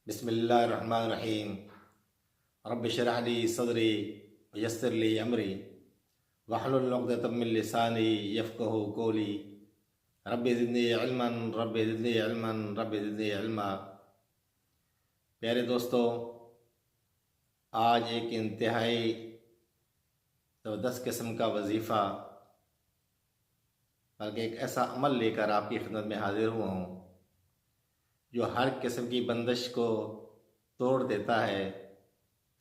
बिस्मिल्लाहिर्रहमानिर्रहीम। रब्बि इश्रह ली सदरी वयस्सिर ली अमरी वहलुल उक़दतम मिन लिसानी यफ़क़हू क़ौली। Rabbi ज़िदनी इल्मन rabbi ज़िदनी इल्मन rabbi ज़िदनी इल्मा। प्यारे दोस्तों, आज एक इंतहाई ज़बरदस्त किस्म का वजीफ़ा बल्कि एक ऐसा अमल लेकर आपकी खिदमत में हाजिर हुआ हूँ जो हर किस्म की बंदिश को तोड़ देता है,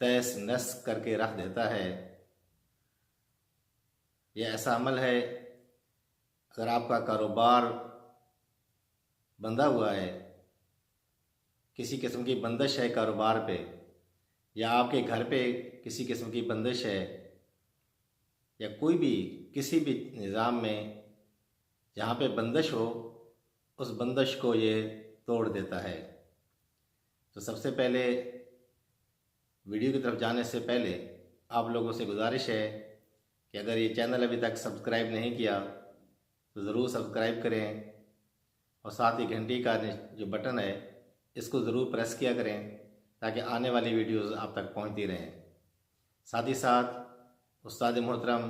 तहस नहस करके रख देता है। यह ऐसा अमल है, अगर आपका कारोबार बंधा हुआ है, किसी किस्म की बंदिश है कारोबार पे, या आपके घर पे किसी किस्म की बंदिश है, या कोई भी किसी भी निज़ाम में जहाँ पे बंदिश हो, उस बंदिश को ये तोड़ देता है। तो सबसे पहले वीडियो की तरफ जाने से पहले आप लोगों से गुजारिश है कि अगर ये चैनल अभी तक सब्सक्राइब नहीं किया तो ज़रूर सब्सक्राइब करें और साथ ही घंटी का जो बटन है इसको ज़रूर प्रेस किया करें ताकि आने वाली वीडियोज़ आप तक पहुंचती रहें। साथ ही साथ उस्ताद मोहतरम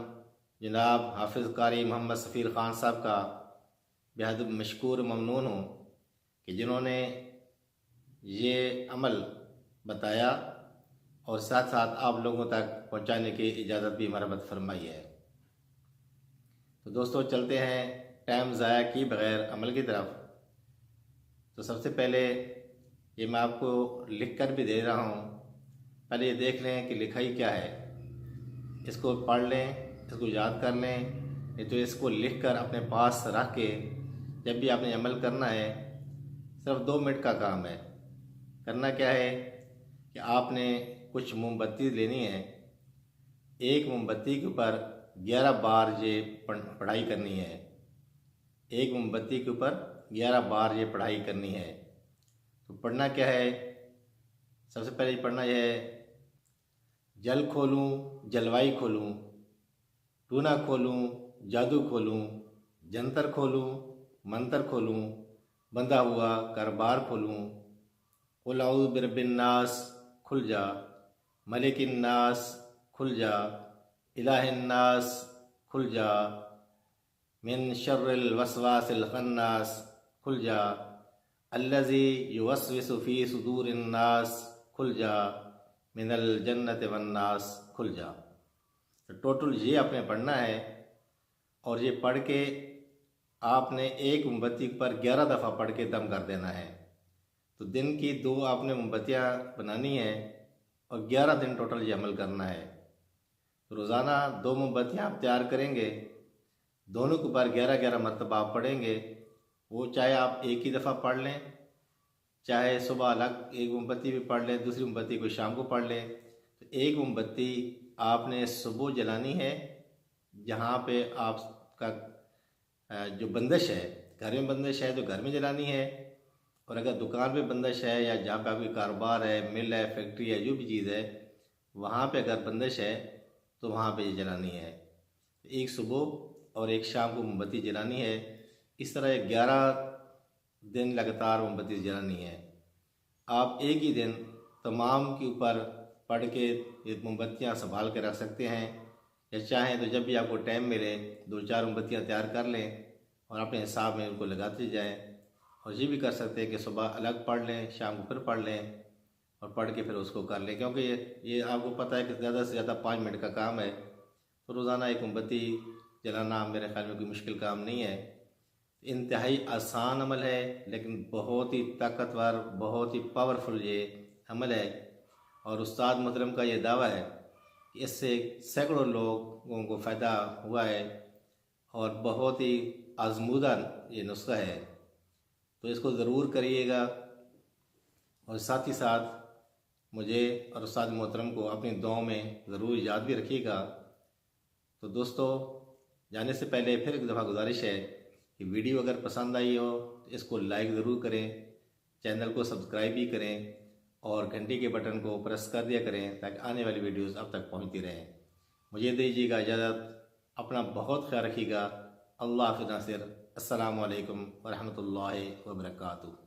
जनाब हाफिज़ कारी मोहम्मद सफ़ीर ख़ान साहब का बेहद मशकूर ममनून हूँ कि जिन्होंने ये अमल बताया और साथ साथ आप लोगों तक पहुंचाने की इजाज़त भी मरहमत फरमाई है। तो दोस्तों, चलते हैं टाइम ज़ाया की बग़ैर अमल की तरफ। तो सबसे पहले ये मैं आपको लिख कर भी दे रहा हूँ, पहले ये देख लें कि लिखाई क्या है, इसको पढ़ लें, इसको याद कर लें, नहीं तो इसको लिख कर अपने पास रख के जब भी आपने अमल करना है, सिर्फ 2 मिनट का काम है। करना क्या है कि आपने कुछ मोमबत्ती लेनी है, एक मोमबत्ती के ऊपर 11 बार ये पढ़ाई करनी है। एक मोमबत्ती के ऊपर 11 बार ये पढ़ाई करनी है। तो पढ़ना क्या है, सबसे पहले पढ़ना यह है, जल खोलूं जलवाई खोलूं, टूना खोलूं जादू खोलूं, जंतर खोलूं मंतर खोलूं, बंधा हुआ कारोबार खोलूं, कुल औज़ु बिरब्बिन नास खुल जा, मलिकिन नास खुल जा, इलाहिन नास खुल जा, मिन शर्रिल वसवासिल खन्नास खुल जा, अल्लज़ी युवस्विसु फ़ी सुदूरिन नास खुल जा, मिनल जन्नति वन्नास खुल जा। तो टोटल ये आपने पढ़ना है और ये पढ़ के आपने एक मोमबत्ती पर 11 दफ़ा पढ़ के दम कर देना है। तो दिन की 2 आपने मोमबत्तियाँ बनानी है और 11 दिन टोटल ये अमल करना है। तो रोज़ाना 2 मोमबत्तियाँ आप तैयार करेंगे, दोनों के ऊपर 11-11 मरतबा आप पढ़ेंगे। वो चाहे आप एक ही दफ़ा पढ़ लें, चाहे सुबह अलग एक मोमबत्ती भी पढ़ लें, दूसरी मोमबत्ती को शाम को पढ़ लें। तो एक मोमबत्ती आपने सुबह जलानी है जहाँ पे आपका जो बंदिश है, घर में बंदिश है तो घर में जलानी है, और अगर दुकान पे बंदिश है या जहाँ पे आपकी कारोबार है, मिल है, फैक्ट्री है, जो भी चीज़ है, वहाँ पे अगर बंदिश है तो वहाँ पे जलानी है। एक सुबह और एक शाम को मोमबत्ती जलानी है। इस तरह 11 दिन लगातार मोमबत्ती जलानी है। आप एक ही दिन तमाम के ऊपर पढ़ के ये मोमबत्तियाँ संभाल के रख सकते हैं, या चाहें तो जब भी आपको टाइम मिले 2-4 मोमबत्तियाँ तैयार कर लें और अपने हिसाब में उनको लगाते जाएं। और ये भी कर सकते हैं कि सुबह अलग पढ़ लें, शाम को फिर पढ़ लें और पढ़ के फिर उसको कर लें, क्योंकि ये आपको पता है कि ज़्यादा से ज़्यादा 5 मिनट का काम है। तो रोज़ाना एक मोमबत्ती जलाना मेरे ख्याल में कोई मुश्किल काम नहीं है। इंतहाई आसान अमल है, लेकिन बहुत ही ताकतवर, बहुत ही पावरफुल ये अमल है। और उस्ताद मोहतरम का ये दावा है कि इससे सैकड़ों लोगों को फ़ायदा हुआ है और बहुत ही आजमूदा ये नुस्खा है। तो इसको ज़रूर करिएगा और साथ ही साथ मुझे और उस्ताद मोहतरम को अपनी दुआओं में ज़रूर याद भी रखिएगा। तो दोस्तों, जाने से पहले फिर एक दफ़ा गुजारिश है कि वीडियो अगर पसंद आई हो तो इसको लाइक ज़रूर करें, चैनल को सब्सक्राइब भी करें और घंटी के बटन को प्रेस कर दिया करें ताकि आने वाली वीडियोज़ अब तक पहुँचती रहें। मुझे दीजिएगा इजाज़त, अपना बहुत ख्याल रखिएगा। अल्लाह हाफ़िज़ नासिर। अस्सलामु अलैकुम व रहमतुल्लाहि व बरकातुहू।